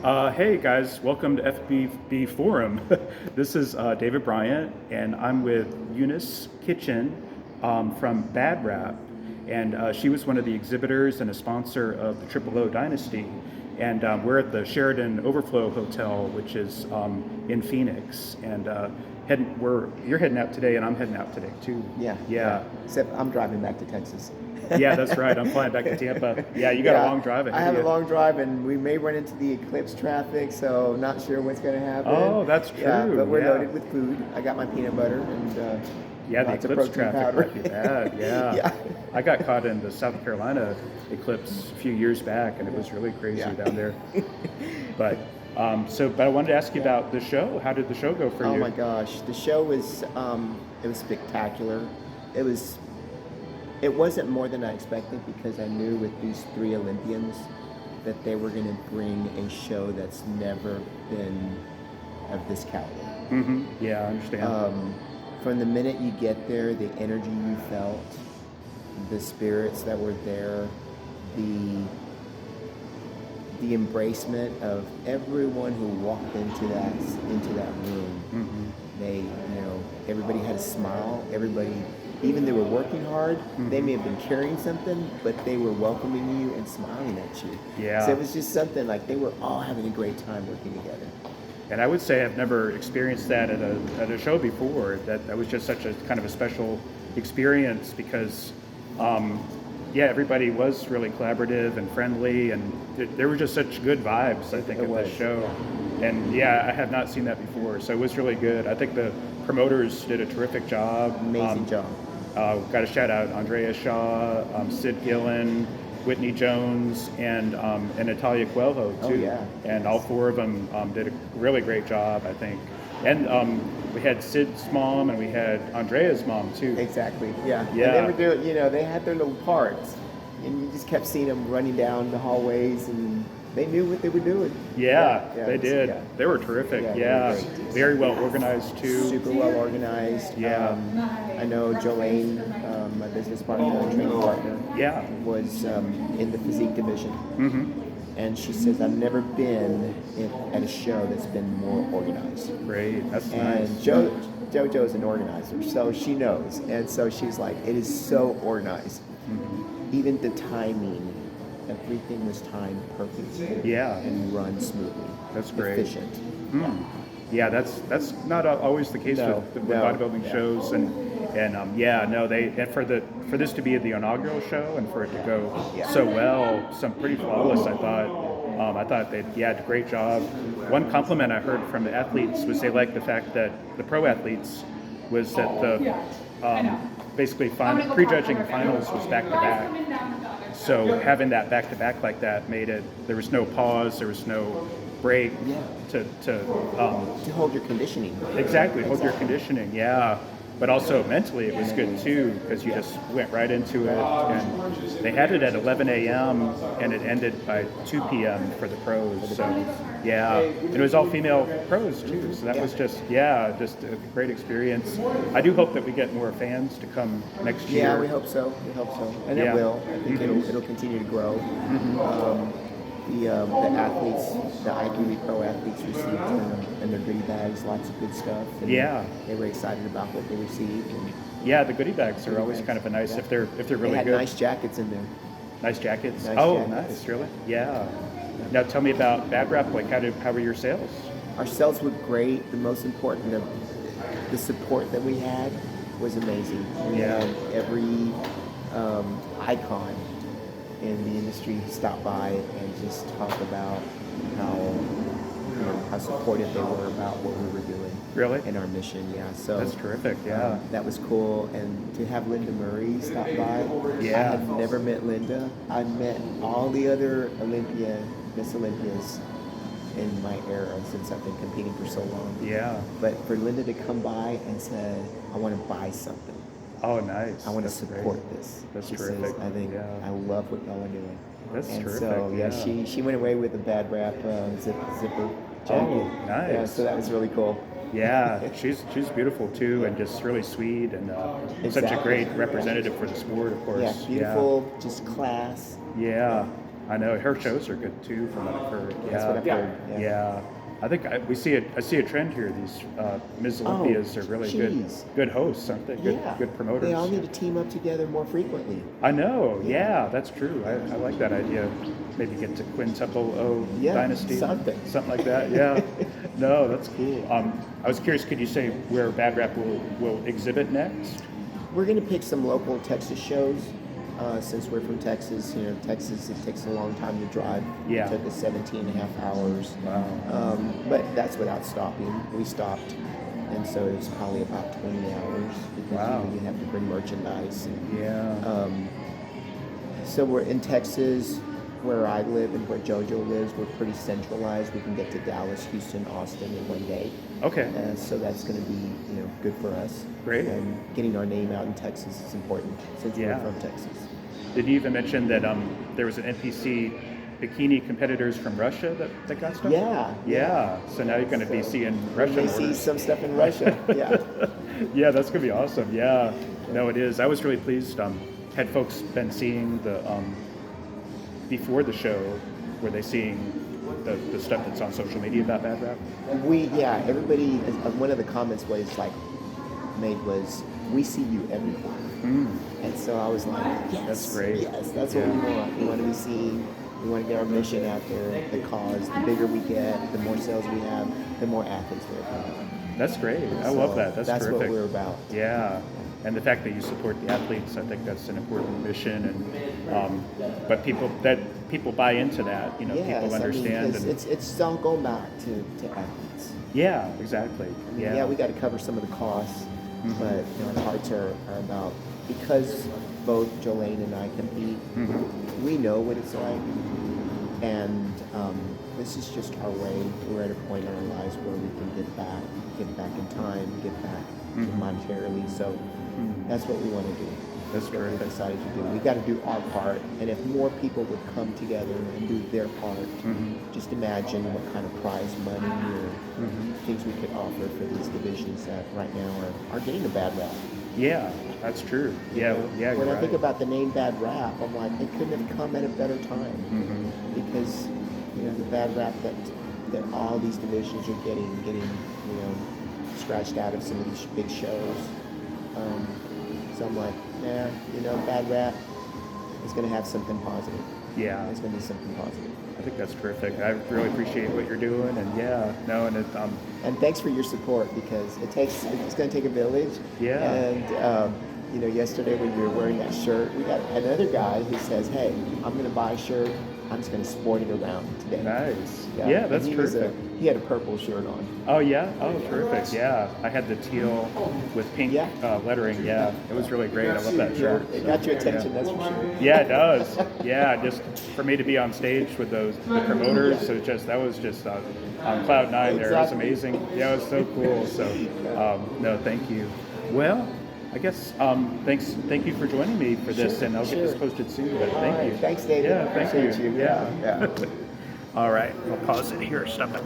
Hey guys, welcome to FBB Forum. This is David Bryant, and I'm with Eunice Kitchen from BADRAP, and she was one of the exhibitors and a sponsor of the O Dynasty. And we're at the Sheridan Overflow Hotel, which is in Phoenix, and you're heading out today, and I'm heading out today too. Yeah. Except I'm driving back to Texas. Yeah, that's right. I'm flying back to Tampa. Yeah, you got a long drive ahead. I have of you. a long drive, and we may run into the eclipse traffic, so not sure what's going to happen. Oh, that's true. Yeah, but we're Yeah. loaded with food. I got my peanut butter and Yeah, the lots of eclipse protein traffic powder. might be bad. Yeah. Yeah. I got caught in the South Carolina eclipse a few years back, and it was really crazy down there. But but I wanted to ask you about the show. How did the show go for you? Oh my gosh, the show was it was spectacular. It wasn't more than I expected because I knew with these three Olympians that they were going to bring a show that's never been of this caliber. Mm-hmm. Yeah, I understand. From the minute you get there, the energy you felt, the spirits that were there, the embracement of everyone who walked into that room. Mm-hmm. Everybody had a smile. Everybody, even they were working hard, they may have been carrying something, but they were welcoming you and smiling at you. Yeah. So it was just something like they were all having a great time working together. And I would say I've never experienced that at a show before. That was just such a kind of a special experience because, everybody was really collaborative and friendly, and there were just such good vibes, I think, at this show. And I have not seen that before, so it was really good. I think the promoters did a terrific job. Amazing job. Got to shout out Andrea Shaw, Sid Gillen, Whitney Jones, and Natalia Coelho too. Oh, yeah. And all four of them did a really great job, I think. And we had Sid's mom and we had Andrea's mom too. Exactly. Yeah. Yeah. And they were doing. They had their little parts, and you just kept seeing them running down the hallways, and they knew what they were doing. Yeah, they did. Yeah. They were terrific. Yeah, they were great. Very well organized too. Super well organized. Yeah. I know Jolaine, my business partner and training partner, Yeah. was in the physique division. Mm-hmm. And she says, I've never been at a show that's been more organized. Great. That's And nice. Jojo's an organizer, so she knows. And so she's like, it is so organized. Mm-hmm. Even the timing, everything was timed perfectly. Yeah. And run smoothly. That's great. Efficient. Mm. Yeah, that's not always the case with bodybuilding shows, and for this to be the inaugural show and for it to go so well, pretty flawless. I thought they did a great job. One compliment I heard from the athletes was they liked the fact that the pro athletes was that the basically prejudging finals was back to back. So having that back to back like that made it. There was no pause. There was no break to hold your conditioning. Exactly, hold your conditioning, But also mentally it was good too because you just went right into it. And they had it at 11 a.m. and it ended by 2 p.m. for the pros. So, and it was all female pros too. So that was just a great experience. I do hope that we get more fans to come next year. Yeah, we hope so. And it will. I think it'll continue to grow. The athletes, the IQB Pro athletes received in their goodie bags lots of good stuff. And they were excited about what they received. And the goodie bags are always kind of a nice if they're really they had good. nice jackets in there. Nice jackets. Nice Oh, jackets. nice. Really? Yeah. Now tell me about BADRAP. Like, how were your sales? Our sales were great. The most important, the support that we had was amazing. We had every icon in the industry stop by and just talk about how supportive they were about what we were doing. Really? In our mission, So That's terrific. Yeah. that was cool, and to have Linda Murray stop by. Yeah. I had never met Linda. I met all the other Miss Olympias in my era since I've been competing for so long. Yeah. But for Linda to come by and say, I want to buy something. Oh, nice. I want to That's support great. this. That's She terrific. says, I think Yeah. I love what y'all are doing. That's and terrific. So she went away with a BADRAP zipper jacket. Oh, nice. Yeah, so that was really cool. Yeah, she's beautiful too, and just really sweet, and such a Exactly. great representative for the sport, of course. Yeah, beautiful, just class. Yeah. I know her shows are good too, from what I've heard. Yeah. That's what I've heard. Yeah. I think I see a trend here. These Ms. Olympias are really good hosts, aren't they? Good promoters. They all need to team up together more frequently. I know. Yeah, that's true. I like that idea. Maybe get to quintuple O Dynasty. Something Like that. Yeah. No, that's cool. I was curious. Could you say where BADRAP will exhibit next? We're going to pick some local Texas shows. Since we're from Texas, Texas, it takes a long time to drive. Yeah. It took us 17 and a half hours. Wow. But that's without stopping. We stopped, and so it was probably about 20 hours because you have to bring merchandise. And, so we're in Texas, where I live and where Jojo lives. We're pretty centralized. We can get to Dallas, Houston, Austin in one day. Okay. So that's going to be good for us. Great. And getting our name out in Texas is important since we're from Texas. Did you even mention that there was an NPC bikini competitors from Russia that got stuff? Yeah. So now you're going to be seeing Russian orders. See some stuff in Russia. Yeah, that's going to be awesome. Yeah. No, it is. I was really pleased. Had folks been seeing the before the show, were they seeing the stuff that's on social media about BADRAP? Everybody. One of the comments made was, "We see you everywhere." And so I was like, yes, that's great. Yes, that's what we want. We want to be seen. We want to get our mission out there. The cause. The bigger we get, the more sales we have, the more athletes we have. That's great. I love that. That's terrific. What we're about. Yeah. And the fact that you support the athletes, I think that's an important mission, and but people buy into that. People understand. It's all going back to athletes. Yeah, exactly. Yeah, we got to cover some of the costs, but our hearts are about, because both Jolaine and I compete. We know what it's like, and this is just our way. We're at a point in our lives where we can get back in time, get back monetarily. So. That's what we want to do. That's what we decided to do. We got to do our part, and if more people would come together and do their part, just imagine what kind of prize money or things we could offer for these divisions that right now are getting a bad rap. Yeah, that's true. When I think about the name Bad Rap, I'm like, it couldn't have come at a better time, because the bad rap that all these divisions are getting scratched out of some of these big shows. So I'm like, bad rap is going to have something positive. Yeah. It's going to be something positive. I think that's terrific. I really appreciate what you're doing, and and thanks for your support, because it's going to take a village. Yeah. And yesterday when you were wearing that shirt, we got another guy who says, "Hey, I'm going to buy a shirt. I'm just going to sport it around today." Nice. Yeah, that's terrific. He had a purple shirt on. Oh, yeah? Oh, terrific. Yeah. I had the teal with pink lettering. Yeah. It was really great. I love that shirt. It got your attention, that's for sure. Yeah, it does. Yeah, just for me to be on stage with the promoters, so that was just on cloud nine there. It was amazing. Yeah, it was so cool. So, no, thank you. Well, I guess thank you for joining me for this, and I'll get this posted soon. But thank you. Thanks, David. Yeah, thank you. Yeah. All right, I'll pause it here. Stop it.